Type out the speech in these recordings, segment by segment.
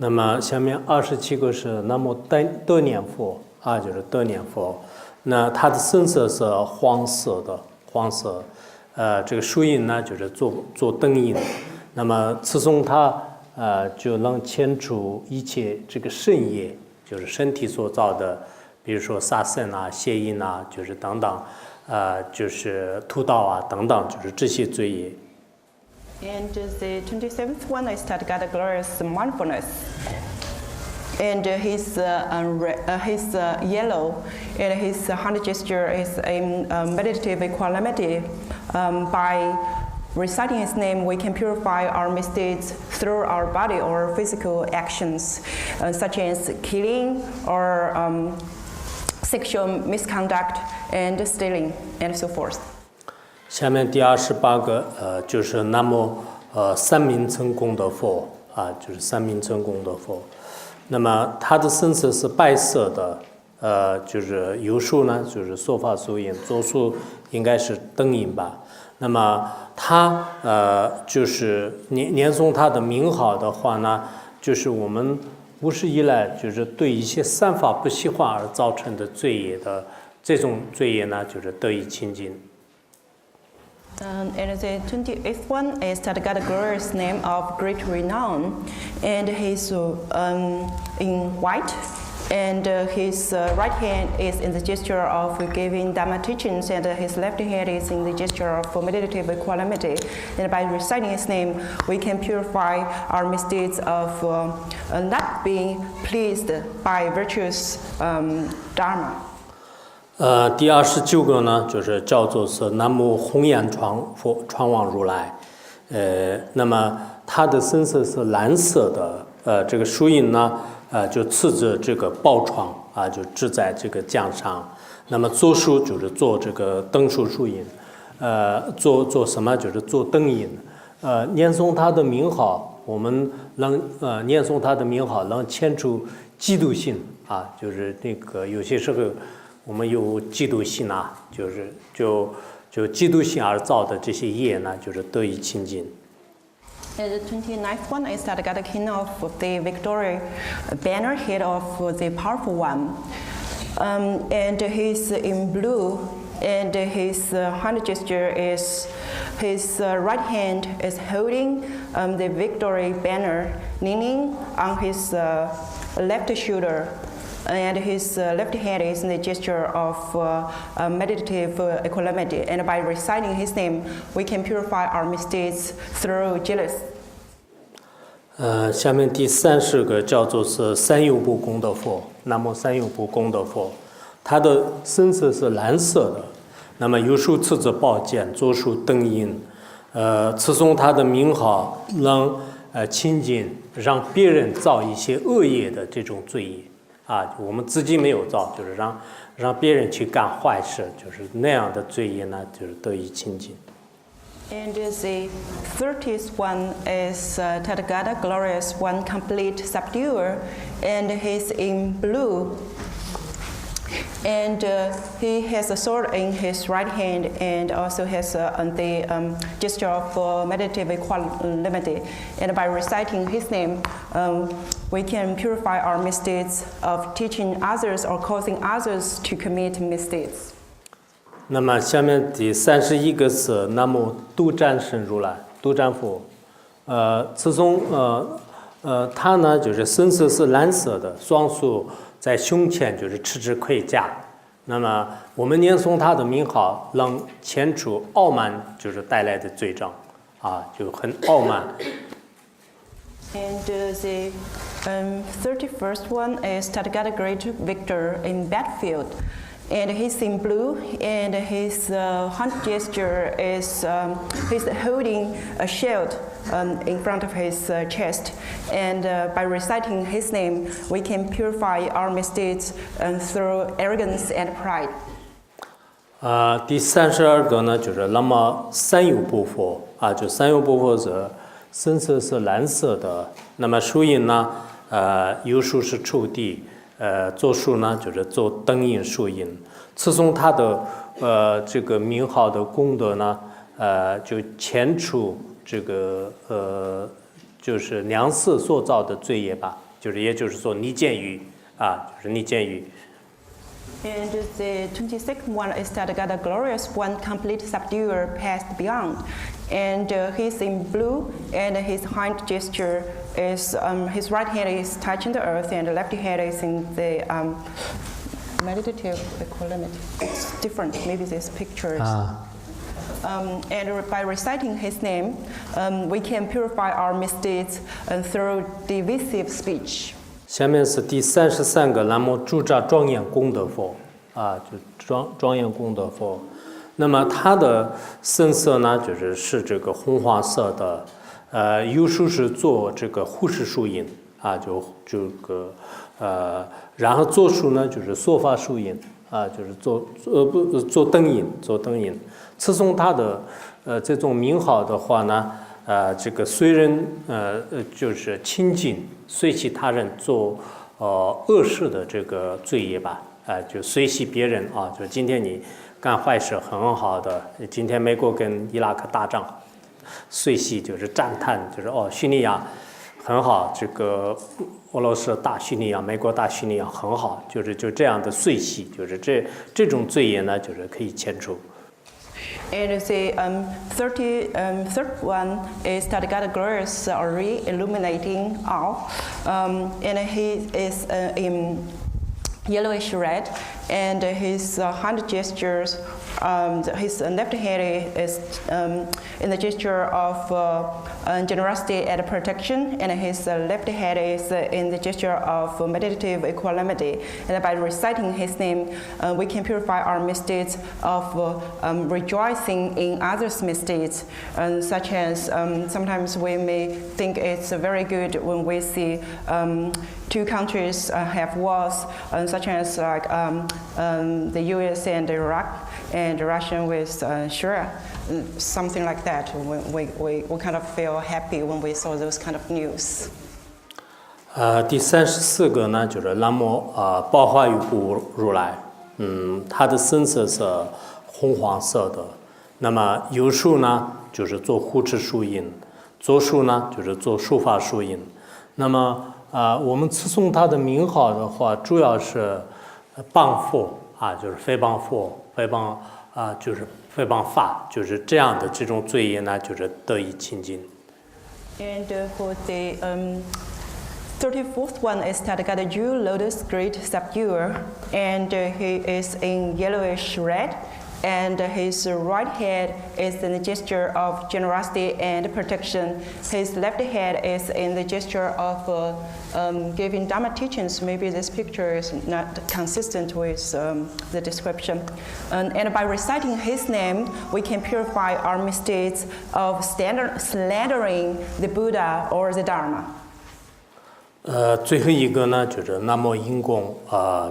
那么下面27个是南无德念佛啊，就是德念佛。那它的声色是黄色的，黄色。这个树音呢就是做灯音。那么自从它就能牵出一切这个圣业，就是身体所造的，比如说杀生啊、邪淫啊，就是等等，就是屠盗啊等等，就是这些罪业。And the 27th one is Tathagata glorious mindfulness. And his yellow, and his hand gesture is a meditative equanimity. By reciting his name, we can purify our misdeeds through our body or physical actions, such as killing or sexual misconduct and stealing, and so forth. 下面第28个就是南无三明成功的佛啊，就是三明成功的佛。那么它的声色是白色的，就是有数呢，就是说法素音，左数应该是灯音吧。那么它就是念诵它的名号的话呢，就是我们无始以来就是对一些三法不习惯而造成的罪业的这种罪业呢，就是得以清净。And the 28th one is Tathagata glorious name of great renown, and he's in white, and his right hand is in the gesture of giving Dhamma teachings, and his left hand is in the gesture of meditative equanimity. And by reciting his name, we can purify our misdeeds of not being pleased by virtuous Dharma. 第29个呢，就是叫做是南无弘扬传王如来，那么它的声色是蓝色的，这个树音呢，就刺着这个宝床啊，就置在这个江上。那么做书就是做这个灯树树音，做什么就是做灯音，念诵它的名号，我们能念诵它的名号能牵出嫉妒心啊，就是那个有些时候。我们有嫉妒心啊，就嫉妒心而造的这些业呢，就是得以清净。And the 29th one is Tathagata king of the victory banner head of the powerful one. And he's in blue, and his hand gesture is his right hand is holding the victory banner, leaning on his left shoulder. And his left hand is in the gesture of meditative equanimity. And by reciting his name, we can purify our misdeeds through jealous. 下面第30个叫做是三有部功德佛，南无三有部功德佛，它的声色是蓝色的。那么右手持着宝剑，左手灯音，持诵它的名号，能清净，让别人造一些恶业的这种罪业。啊，我们自己没有造，就是让别人去干坏事，就是那样的罪业呢，就是得以清净。And the 30th one is Tathagata glorious one complete subduer, and he's in blue. And he has a sword in his right hand, and also has the gesture of meditative equanimity. And by reciting his name, we can purify our misdeeds of teaching others or causing others to commit misdeeds. 那么下面第31个是南无独占神如来，独占佛。自从它呢就是身色是蓝色的，双手在胸前就是持着盔甲。那么我们念诵它的名号，能牵出傲慢就是带来的罪障啊，就很傲慢。And the 31st one is Tathagata great victor in battlefield. And he's in blue, and his hand gesture is he's holding a shield in front of his chest. And by reciting his name, we can purify our misdeeds through arrogance and pride. 第32个呢，就是那么三有部佛啊，就三有部佛是声色是蓝色的，那么树音呢，右手是触地。做书呢，就是做灯音树音，持诵他的这个名号的功德呢，就牵出这个就是娘寺所造的罪业吧，就是也就是说逆见于就是逆见于。And the 26th one is that God the glorious one, complete subduer, passed beyond. And he's in blue, and his hand gesture is, his right hand is touching the earth, and the left hand is in the meditative equanimity. It's different, maybe these pictures. And by reciting his name, we can purify our misdeeds through divisive speech. 下面是第33个，南无诸吒庄严功德佛就庄严功德佛。那么它的身色呢，是这个红黄色的，有时是做这个护持树印然后做树呢就是说法树印就是做灯印。自从它的这种名号的话呢，这个虽然就是亲近随喜他人做恶事的这个罪业吧，就随喜别人就今天你干坏事很好的，今天美国跟伊拉克打仗，随喜就是赞叹，就是叙利亚很好，这个俄罗斯大叙利亚、美国大叙利亚很好，就这样的随喜，就是这种罪业呢，就是可以迁除。And the 33rd one is that God glorious re-illuminating all, and he is in yellowish red, and his hand gestures, his left hand is in the gesture of generosity and protection, and his left hand is in the gesture of meditative equanimity. And by reciting his name, we can purify our misdeeds of rejoicing in others' misdeeds, such as sometimes we may think it's very good when we see two countries have wars, such as like the U.S. and Iraq, and Russia with Syria, something like that. We kind of feel happy when we saw those kind of news. 第34个呢，就是南无报化于故如来，它的身色是红黄色的。那么右手呢，就是做护持树印，左手呢就是做说法树印。那么我们词诵它的名号的话，主要是谤佛就是诽谤佛，诽谤就是诽谤法，就是这样的这种罪业呢，就是得以清净。And for the 34th one is that God Jew lotus great subduer, and he is in yellowish red, and his right hand is in the gesture of generosity and protection. His left hand is in the gesture of giving Dharma teachings. Maybe this picture is not consistent with the description. And by reciting his name, we can purify our misdeeds of slandering the Buddha or the Dharma. 最后一个呢，就是南无因功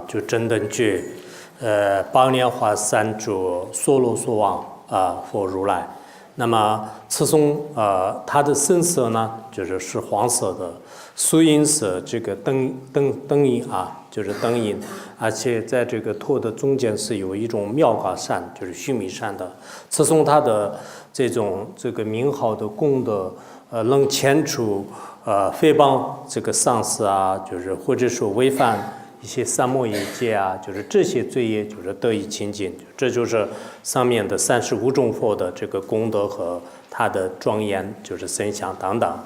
就真等觉。宝莲花三柱所罗所望佛如来，那么此诵它的身色呢，是黄色的，素印是这个灯印就是灯印，而且在这个托的中间是有一种妙嘎善，就是须弥善的。此诵它的这个名号的功德，能迁除诽谤这个上司就是或者说违反一些三摩耶戒就是这些罪业就是得以清净，这就是上面的35种佛的这个功德和它的庄严，就是身相等等。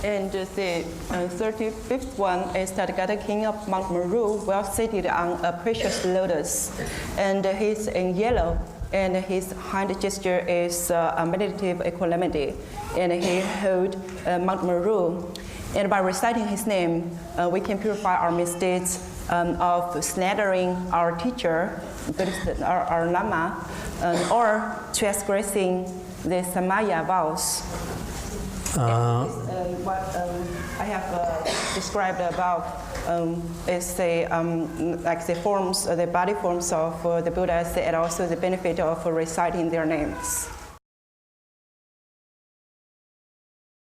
And the 35th one is that God, the King of Mount Meru, well seated on a precious lotus, and he's in yellow, and his hand gesture is a meditative equanimity, and he held Mount Meru. And by reciting his name, we can purify our misdeeds of slandering our teacher, our Lama, or transgressing the Samaya vows. What I have described above is like the forms, the body forms of the Buddhas, and also the benefit of reciting their names.